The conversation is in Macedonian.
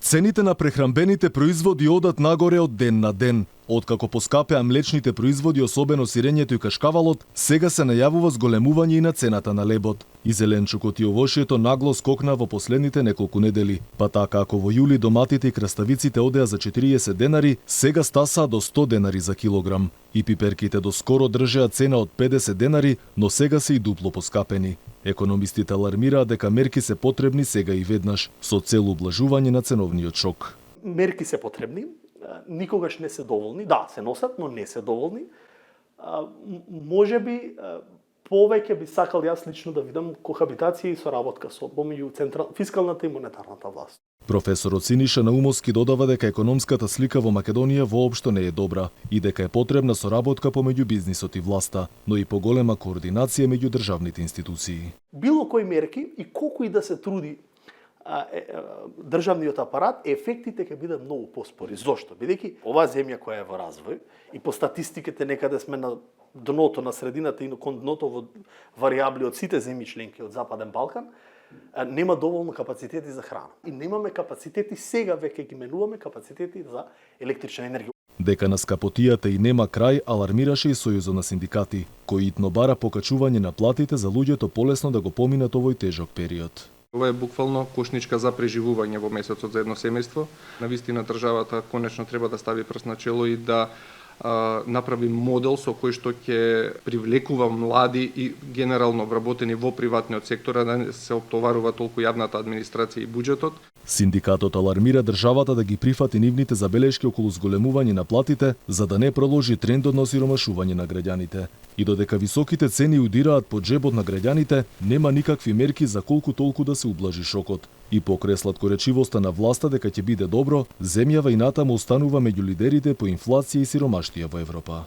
Цените на прехранбените производи одат нагоре од ден на ден. Откако поскапеа млечните производи, особено сирењето и кашкавалот, сега се најавува зголемување и на цената на лебот. И зеленчукот и овошјето нагло скокна во последните неколку недели. Па така, ако во јули доматите и краставиците одеа за 40 денари, сега стасаа до 100 денари за килограм. И пиперките доскоро држеа цена од 50 денари, но сега се и дупло поскапени. Економистите алармираат дека мерки се потребни сега и веднаш, со цел ублажување на ценовниот шок. Мерки се потребни, никогаш не се доволни. Да, се носат, но не се доволни. Можеби повеќе би сакал јас лично да видам кохабитација и соработка со помеѓу фискалната и монетарната власт. Професорот Синиша Наумовски додава дека економската слика во Македонија воопшто не е добра и дека е потребна соработка помеѓу бизнисот и власта, но и поголема координација меѓу државните институции. Било кои мерки и колку и да се труди државниот апарат, ефектите ќе бидат многу поспори. Зошто? Бидејќи оваа земја која е во развој и по статистиките некаде сме на дното, на средината и кон дното во варијабли од сите земји членки од Западен Балкан, нема доволно капацитети за храна. И немаме капацитети, сега веќе ги менуваме капацитети за електрична енергија. Дека на скапотијата и нема крај, алармираше и Сојузот на синдикати, кој итно бара покачување на платите за луѓето полесно да го поминат овој тежок период. Ова е буквално кошничка за преживување во месецот за едно семејство. Навистина државата конечно треба да стави прст на чело и да направи модел со кој што ќе привлекува млади и генерално вработени во приватниот сектор, да не се оптоварува толку јавната администрација и буџетот. Синдикатот алармира државата да ги прифати нивните забелешки околу зголемување на платите, за да не продолжи трендот на осиромашување на граѓаните. И додека високите цени удираат по джебот на граѓаните, нема никакви мерки за колку толку да се ублажи шокот. И покрај сладкоречивоста на власта дека ќе биде добро, земјава и натаму останува меѓу лидерите по инфлација и сиромаштија во Европа.